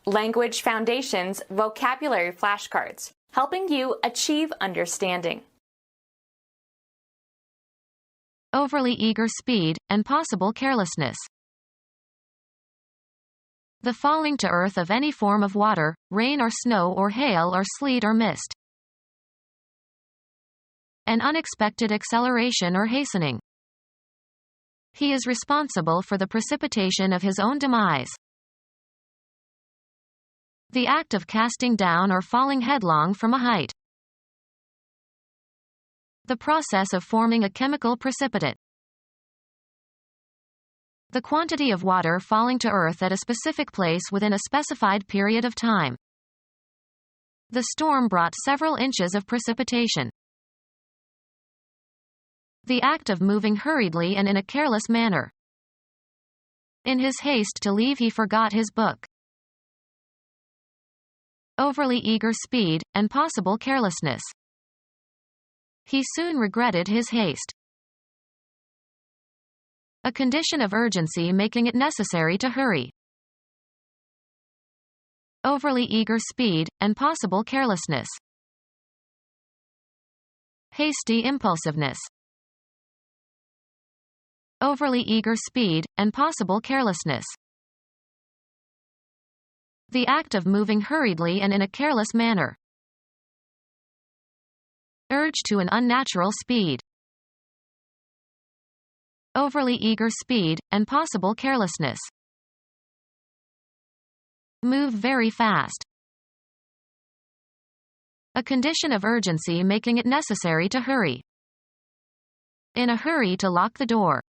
Language Foundations Vocabulary Flashcards, helping you achieve understanding. Overly eager speed, and possible carelessness. The falling to earth of any form of water, rain or snow or hail or sleet or mist. An unexpected acceleration or hastening. He is responsible for the precipitation of his own demise. The act of casting down or falling headlong from a height. The process of forming a chemical precipitate. The quantity of water falling to earth at a specific place within a specified period of time. The storm brought several inches of precipitation. The act of moving hurriedly and in a careless manner. In his haste to leave, he forgot his book. Overly eager speed, and possible carelessness. He soon regretted his haste. A condition of urgency making it necessary to hurry. Overly eager speed, and possible carelessness. Hasty impulsiveness. Overly eager speed, and possible carelessness. The act of moving hurriedly and in a careless manner. Urge to an unnatural speed. Overly eager speed, and possible carelessness. Move very fast. A condition of urgency making it necessary to hurry. In a hurry to lock the door.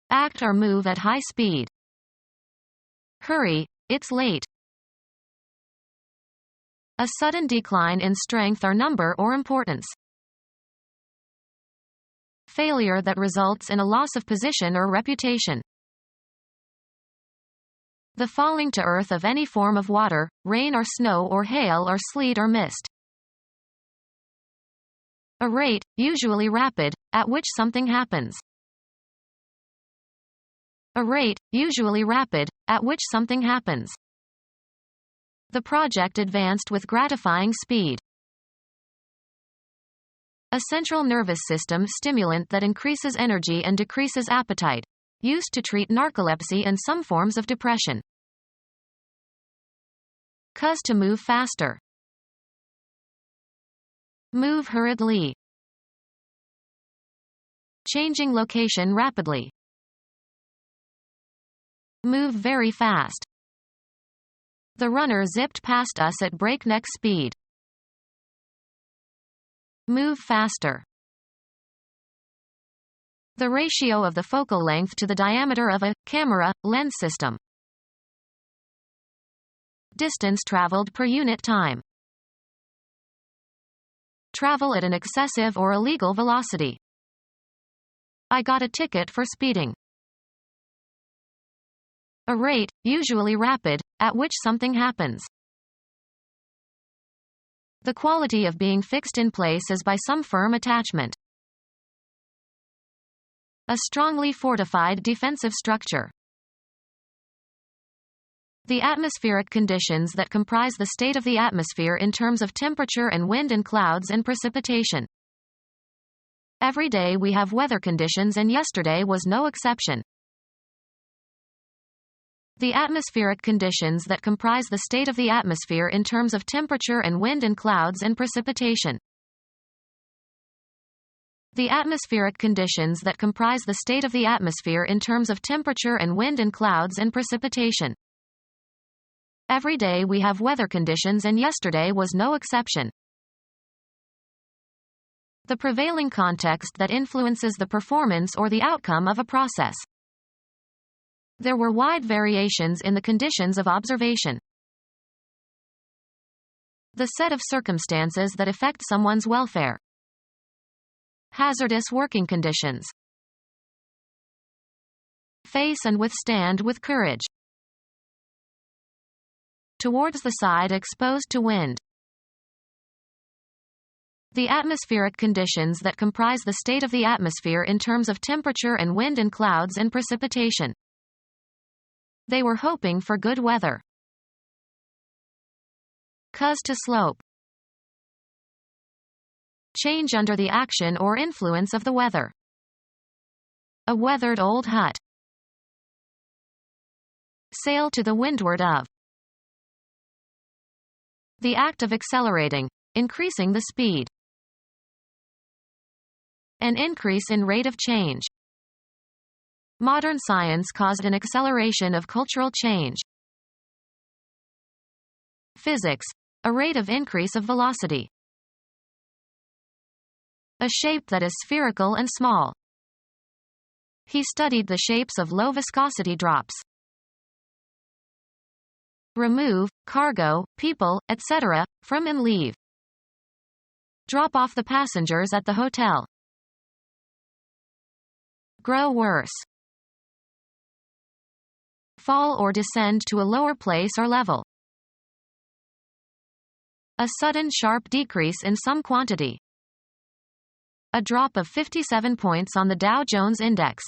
Act or move at high speed. Hurry, it's late. A sudden decline in strength or number or importance. Failure that results in a loss of position or reputation. The falling to earth of any form of water, rain or snow or hail or sleet or mist. A rate, usually rapid, at which something happens. A rate, usually rapid, at which something happens. The project advanced with gratifying speed. A central nervous system stimulant that increases energy and decreases appetite. Used to treat narcolepsy and some forms of depression. Cause to move faster. Move hurriedly. Changing location rapidly. Move very fast. The runner zipped past us at breakneck speed. Move faster. The ratio of the focal length to the diameter of a camera lens system. Distance traveled per unit time. Travel at an excessive or illegal velocity. I got a ticket for speeding. A rate, usually rapid, at which something happens. The quality of being fixed in place is by some firm attachment. A strongly fortified defensive structure. The atmospheric conditions that comprise the state of the atmosphere in terms of temperature and wind and clouds and precipitation. Every day we have weather conditions, and yesterday was no exception. The atmospheric conditions that comprise the state of the atmosphere in terms of temperature and wind and clouds and precipitation. The atmospheric conditions that comprise the state of the atmosphere in terms of temperature and wind and clouds and precipitation. Every day we have weather conditions, and yesterday was no exception. The prevailing context that influences the performance or the outcome of a process. There were wide variations in the conditions of observation. The set of circumstances that affect someone's welfare. Hazardous working conditions. Face and withstand with courage. Towards the side exposed to wind. The atmospheric conditions that comprise the state of the atmosphere in terms of temperature and wind and clouds and precipitation. They were hoping for good weather. Cause to slope. Change under the action or influence of the weather. A weathered old hut. Sail to the windward of. The act of accelerating, increasing the speed. An increase in rate of change. Modern science caused an acceleration of cultural change. Physics, a rate of increase of velocity. A shape that is spherical and small. He studied the shapes of low viscosity drops. Remove, cargo, people, etc., from and leave. Drop off the passengers at the hotel. Grow worse. Fall or descend to a lower place or level. A sudden sharp decrease in some quantity. A drop of 57 points on the Dow Jones Index.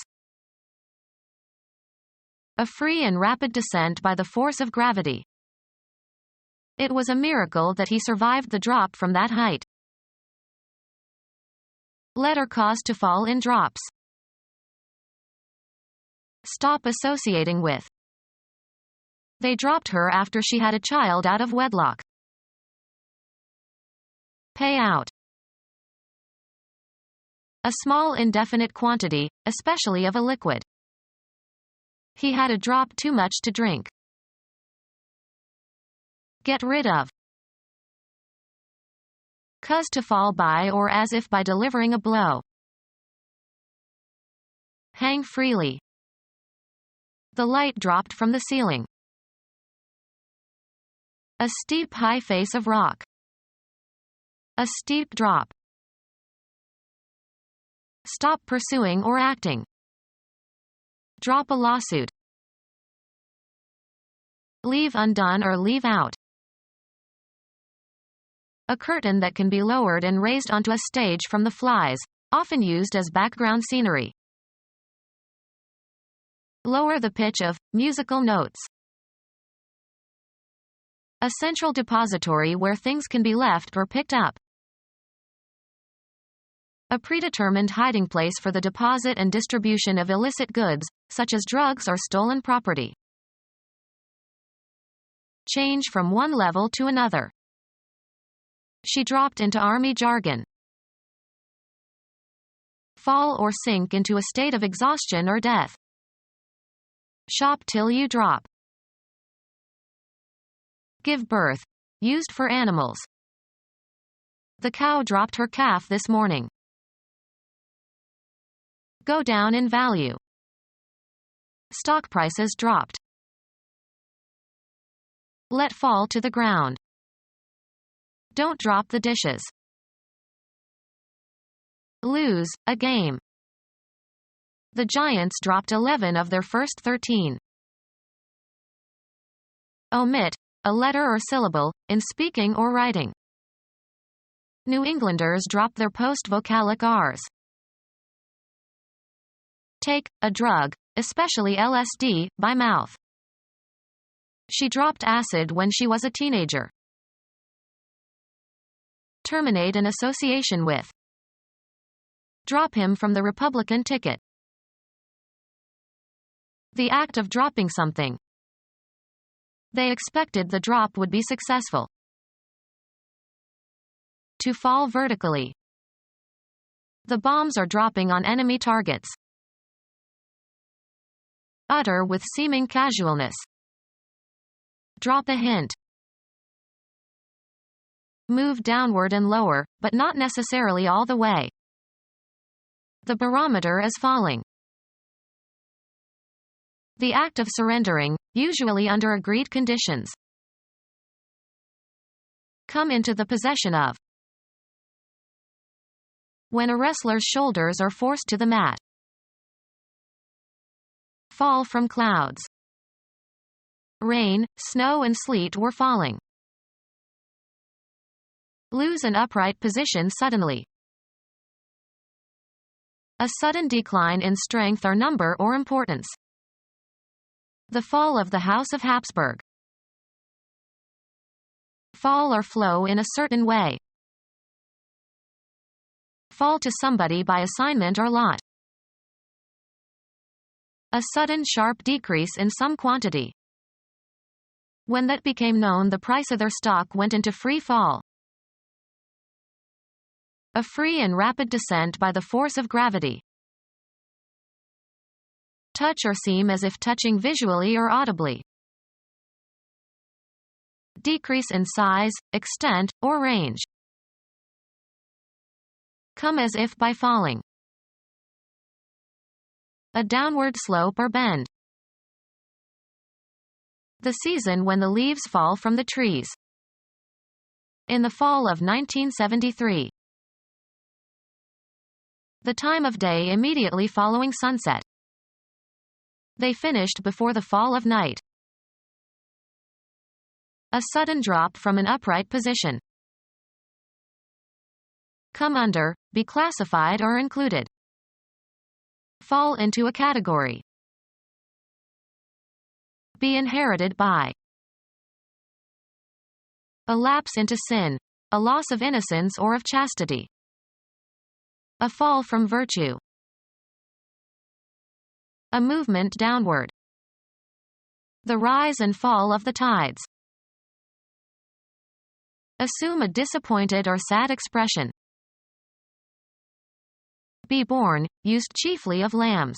A free and rapid descent by the force of gravity. It was a miracle that he survived the drop from that height. Let or cause to fall in drops. Stop associating with. They dropped her after she had a child out of wedlock. Pay out. A small indefinite quantity, especially of a liquid. He had a drop too much to drink. Get rid of. Cause to fall by or as if by delivering a blow. Hang freely. The light dropped from the ceiling. A steep high face of rock. A steep drop. Stop pursuing or acting. Drop a lawsuit. Leave undone or leave out. A curtain that can be lowered and raised onto a stage from the flies, often used as background scenery. Lower the pitch of musical notes. A central depository where things can be left or picked up. A predetermined hiding place for the deposit and distribution of illicit goods, such as drugs or stolen property. Change from one level to another. She dropped into army jargon. Fall or sink into a state of exhaustion or death. Shop till you drop. Give birth. Used for animals. The cow dropped her calf this morning. Go down in value. Stock prices dropped. Let fall to the ground. Don't drop the dishes. Lose, a game. The Giants dropped 11 of their first 13. Omit, a letter or syllable, in speaking or writing. New Englanders drop their post-vocalic Rs. Take, a drug, especially LSD, by mouth. She dropped acid when she was a teenager. Terminate an association with. Drop him from the Republican ticket. The act of dropping something. They expected the drop would be successful. To fall vertically. The bombs are dropping on enemy targets. Utter with seeming casualness. Drop a hint. Move downward and lower, but not necessarily all the way. The barometer is falling. The act of surrendering, usually under agreed conditions. Come into the possession of. When a wrestler's shoulders are forced to the mat. Fall from clouds. Rain, snow and sleet were falling. Lose an upright position suddenly. A sudden decline in strength or number or importance. The fall of the House of Habsburg. Fall or flow in a certain way. Fall to somebody by assignment or lot. A sudden sharp decrease in some quantity. When that became known, the price of their stock went into free fall. A free and rapid descent by the force of gravity. Touch or seem as if touching visually or audibly. Decrease in size, extent, or range. Come as if by falling. A downward slope or bend. The season when the leaves fall from the trees. In the fall of 1973. The time of day immediately following sunset. They finished before the fall of night. A sudden drop from an upright position. Come under, be classified or included. Fall into a category. Be inherited by. A lapse into sin, a loss of innocence or of chastity. A fall from virtue. A movement downward. The rise and fall of the tides. Assume a disappointed or sad expression. Be born, used chiefly of lambs.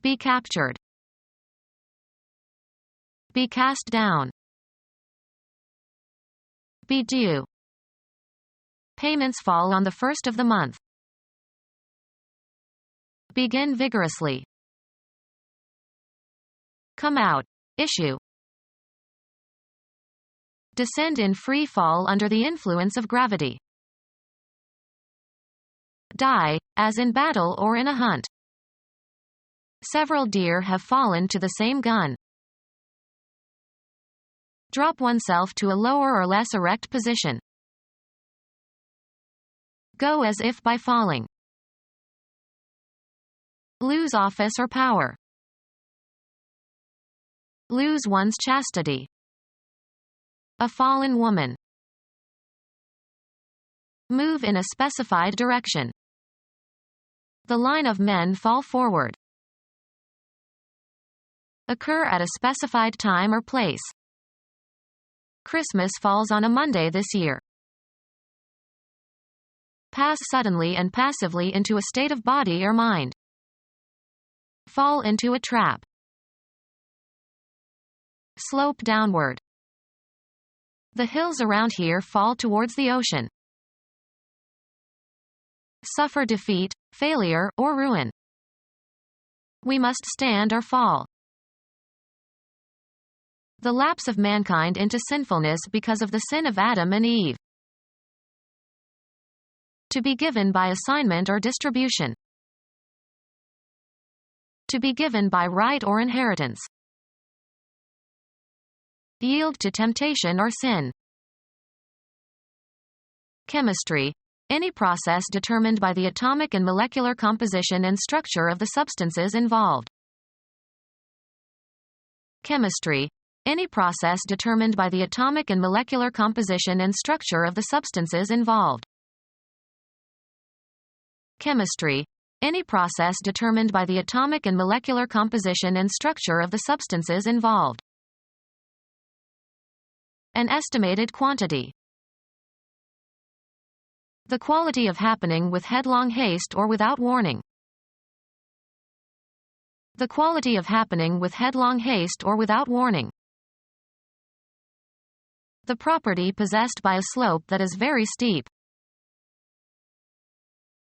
Be captured. Be cast down. Be due. Payments fall on the first of the month. Begin vigorously. Come out. Issue. Descend in free fall under the influence of gravity. Die, as in battle or in a hunt. Several deer have fallen to the same gun. Drop oneself to a lower or less erect position. Go as if by falling. Lose office or power. Lose one's chastity. A fallen woman. Move in a specified direction. The line of men fall forward. Occur at a specified time or place. Christmas falls on a Monday this year. Pass suddenly and passively into a state of body or mind. Fall into a trap. Slope downward. The hills around here fall towards the ocean. Suffer defeat, failure, or ruin. We must stand or fall. The lapse of mankind into sinfulness because of the sin of Adam and Eve. To be given by assignment or distribution. To be given by right or inheritance. Yield to temptation or sin. Chemistry. Any process determined by the atomic and molecular composition and structure of the substances involved. Chemistry. Any process determined by the atomic and molecular composition and structure of the substances involved. Chemistry. Any process determined by the atomic and molecular composition and structure of the substances involved. An estimated quantity. The quality of happening with headlong haste or without warning. The quality of happening with headlong haste or without warning. The property possessed by a slope that is very steep.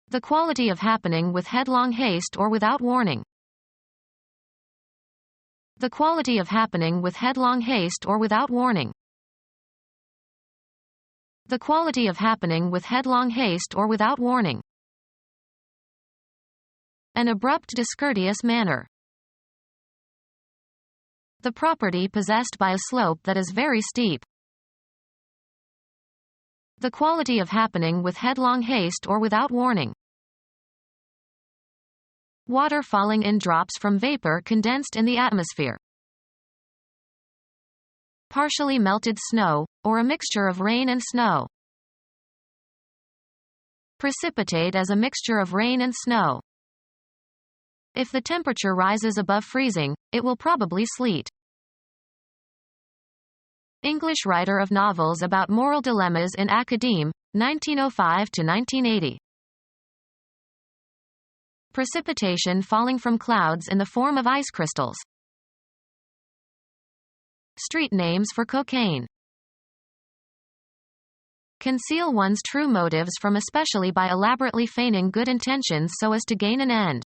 The quality of happening with headlong haste or without warning. The quality of happening with headlong haste or without warning. The quality of happening with headlong haste or without warning. An abrupt, discourteous manner. The property possessed by a slope that is very steep. The quality of happening with headlong haste or without warning. Water falling in drops from vapor condensed in the atmosphere. Partially melted snow, or a mixture of rain and snow. Precipitate as a mixture of rain and snow. If the temperature rises above freezing, it will probably sleet. English writer of novels about moral dilemmas in academe, 1905 to 1980. Precipitation falling from clouds in the form of ice crystals. Street names for cocaine. Conceal one's true motives from, especially by elaborately feigning good intentions so as to gain an end.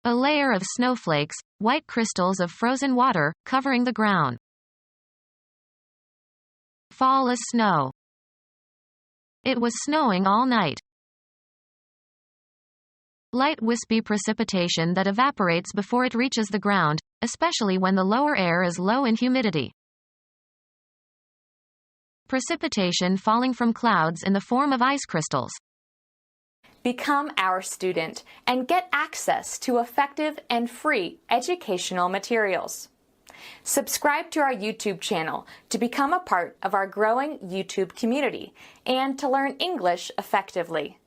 A layer of snowflakes, white crystals of frozen water, covering the ground. Fall as snow. It was snowing all night. Light wispy precipitation that evaporates before it reaches the ground, especially when the lower air is low in humidity. Precipitation falling from clouds in the form of ice crystals. Become our student and get access to effective and free educational materials. Subscribe to our YouTube channel to become a part of our growing YouTube community and to learn English effectively.